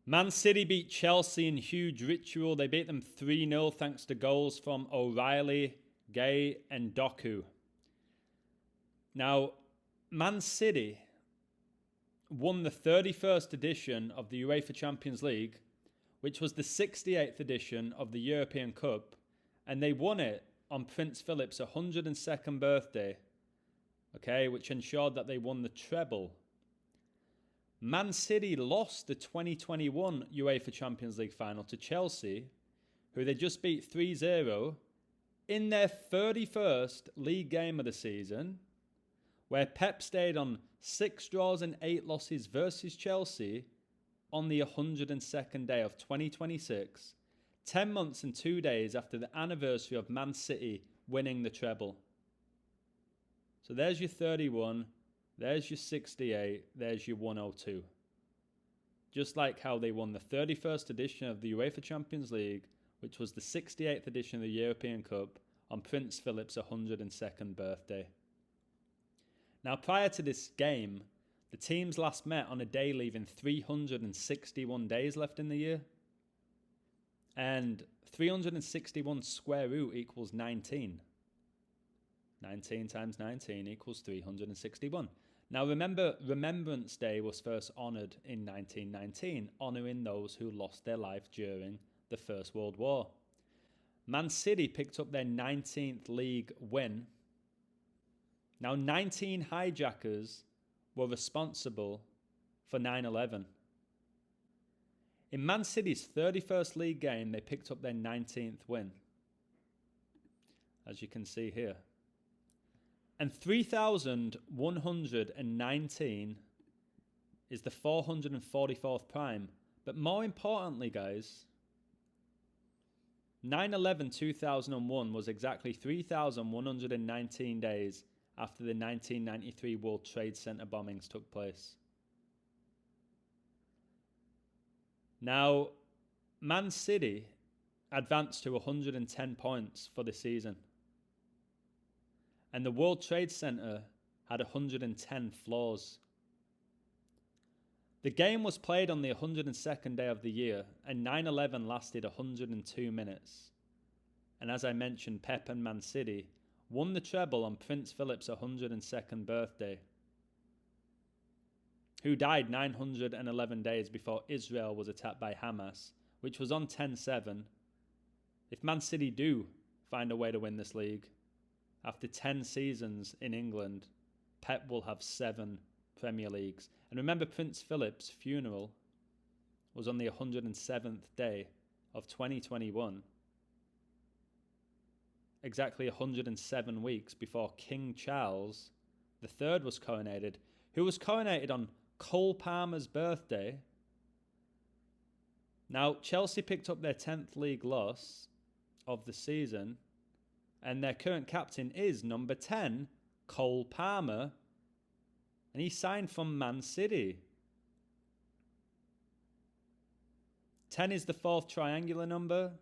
Man City beat Chelsea in huge ritual. They beat them 3-0 thanks to goals from O'Reilly, Gay and Doku. Now, Man City won the 31st edition of the UEFA Champions League, which was the 68th edition of the European Cup, and they won it on Prince Philip's 102nd birthday, which ensured that they won the treble. Man City lost the 2021 UEFA Champions League final to Chelsea, who they just beat 3-0 in their 31st league game of the season, where Pep stayed on 6 draws and 8 losses versus Chelsea on the 102nd day of 2026, 10 months and 2 days after the anniversary of Man City winning the treble. So there's your 31, there's your 68, there's your 102. Just like how they won the 31st edition of the UEFA Champions League, which was the 68th edition of the European Cup, on Prince Philip's 102nd birthday. Now, prior to this game, the teams last met on a day leaving 361 days left in the year. And 361 square root equals 19. 19 times 19 equals 361. Now remember, Remembrance Day was first honoured in 1919, honouring those who lost their life during the First World War. Man City picked up their 19th league win. Now 19 hijackers were responsible for 9/11. In Man City's 31st league game, they picked up their 19th win, as you can see here. And 3,119 is the 444th prime. But more importantly, guys, 9/11/2001 was exactly 3,119 days after the 1993 World Trade Center bombings took place. Now, Man City advanced to 110 points for the season. And the World Trade Center had 110 floors. The game was played on the 102nd day of the year, and 9/11 lasted 102 minutes. And as I mentioned, Pep and Man City won the treble on Prince Philip's 102nd birthday, who died 911 days before Israel was attacked by Hamas, which was on 10-7. If Man City do find a way to win this league, after 10 seasons in England, Pep will have 7 Premier Leagues. And remember, Prince Philip's funeral was on the 107th day of 2021, exactly 107 weeks before King Charles III was coronated, who was coronated on Cole Palmer's birthday. Now, Chelsea picked up their 10th league loss of the season, and their current captain is number 10, Cole Palmer, and he signed from Man City. 10 is the 4th triangular number,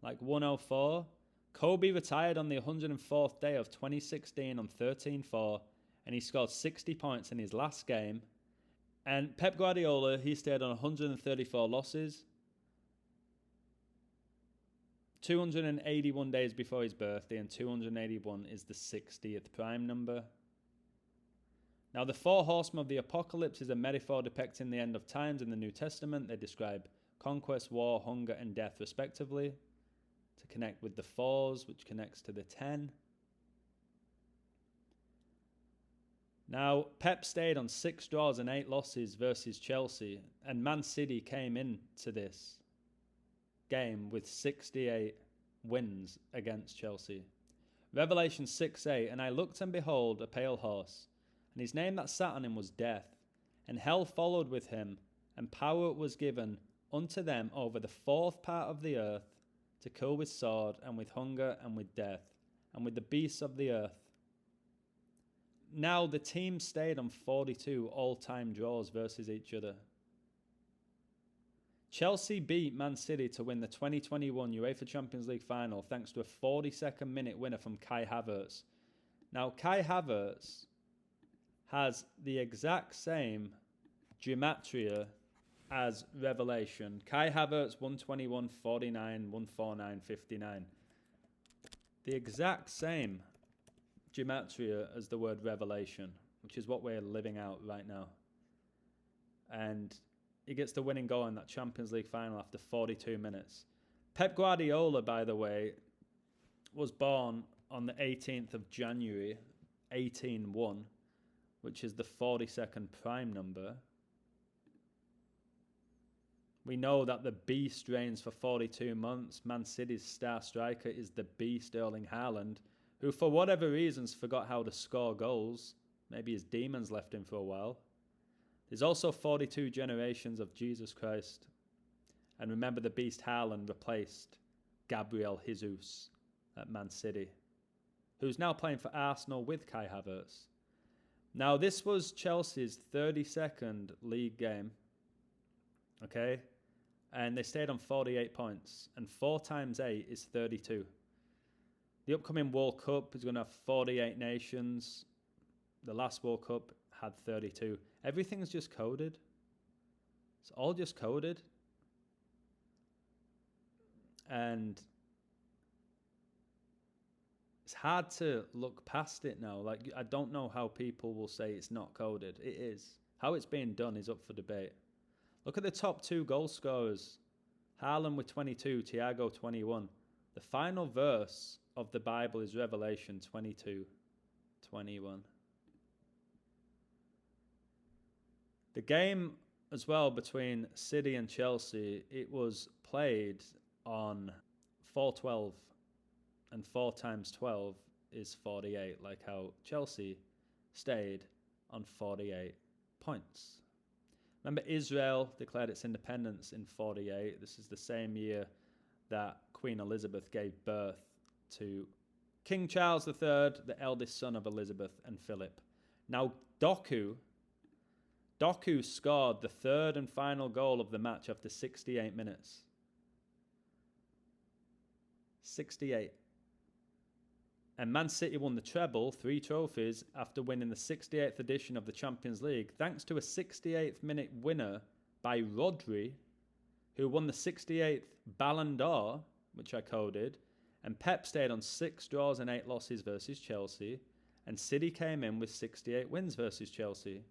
like 104. Kobe retired on the 104th day of 2016 on 13-4, and he scored 60 points in his last game. And Pep Guardiola, he stayed on 134 losses, 281 days before his birthday, and 281 is the 60th prime number. Now, the 4 horsemen of the apocalypse is a metaphor depicting the end of times in the New Testament. They describe conquest, war, hunger, and death, respectively, to connect with the 4s, which connects to the 10. Now, Pep stayed on 6 draws and 8 losses versus Chelsea, and Man City came into this game with 68 wins against Chelsea. Revelation 6:8, and I looked and behold a pale horse, and his name that sat on him was Death, and hell followed with him, and power was given unto them over the 4th part of the earth to kill with sword, and with hunger, and with death, and with the beasts of the earth. Now the team stayed on 42 all-time draws versus each other. Chelsea beat Man City to win the 2021 UEFA Champions League final thanks to a 42nd minute winner from Kai Havertz. Now, Kai Havertz has the exact same gematria as revelation. Kai Havertz 121, 49, 149, 59. The exact same gematria as the word revelation, which is what we're living out right now. And he gets the winning goal in that Champions League final after 42 minutes. Pep Guardiola, by the way, was born on the 18th of January, 1801, which is the 42nd prime number. We know that the beast reigns for 42 months. Man City's star striker is the beast Erling Haaland, who for whatever reasons forgot how to score goals. Maybe his demons left him for a while. There's also 42 generations of Jesus Christ. And remember, the beast Haaland replaced Gabriel Jesus at Man City, who's now playing for Arsenal with Kai Havertz. Now, this was Chelsea's 32nd league game, okay? And they stayed on 48 points, and 4 times 8 is 32. The upcoming World Cup is going to have 48 nations. The last World Cup had 32. Everything's just coded. It's all just coded. And it's hard to look past it now. Like, I don't know how people will say it's not coded. It is. How it's being done is up for debate. Look at the top 2 goal scorers. Haaland with 22, Thiago 21. The final verse of the Bible is Revelation 22:21. The game as well between City and Chelsea, it was played on 4:12, and 4 times 12 is 48, like how Chelsea stayed on 48 points. Remember, Israel declared its independence in 48. This is the same year that Queen Elizabeth gave birth to King Charles III, the eldest son of Elizabeth and Philip. Now, Doku scored the 3rd and final goal of the match after 68 minutes. 68. And Man City won the treble, 3 trophies, after winning the 68th edition of the Champions League, thanks to a 68th minute winner by Rodri, who won the 68th Ballon d'Or, which I coded, and Pep stayed on 6 draws and 8 losses versus Chelsea, and City came in with 68 wins versus Chelsea.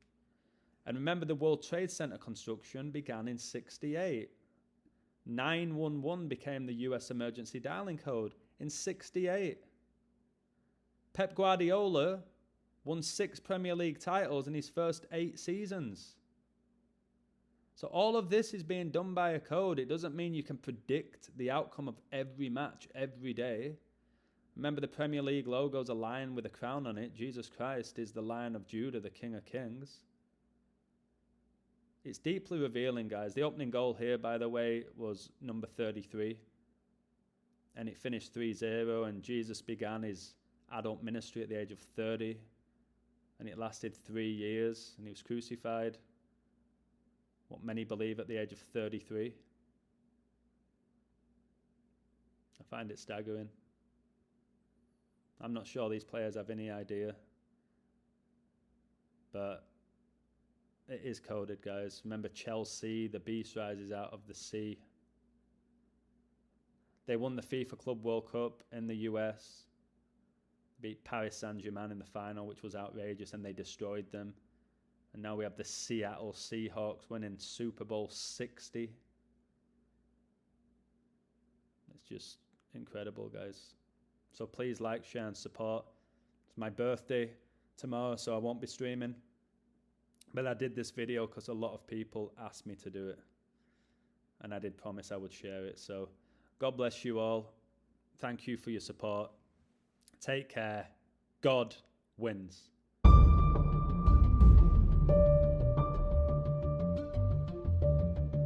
And remember, the World Trade Center construction began in 68. 911 became the US emergency dialing code in 68. Pep Guardiola won 6 Premier League titles in his first 8 seasons. So all of this is being done by a code. It doesn't mean you can predict the outcome of every match every day. Remember, the Premier League logo is a lion with a crown on it. Jesus Christ is the Lion of Judah, the King of Kings. It's deeply revealing, guys. The opening goal here, by the way, was number 33. And it finished 3-0, and Jesus began his adult ministry at the age of 30, and it lasted 3 years, and he was crucified, what many believe, at the age of 33. I find it staggering. I'm not sure these players have any idea, but it is coded, guys. Remember, Chelsea, the beast rises out of the sea. They won the FIFA Club World Cup in the US, beat Paris Saint-Germain in the final, which was outrageous, and they destroyed them. And now we have the Seattle Seahawks winning Super Bowl 60. It's just incredible, guys. So please like, share, and support. It's my birthday tomorrow, so I won't be streaming. But I did this video because a lot of people asked me to do it. And I did promise I would share it. So God bless you all. Thank you for your support. Take care. God wins.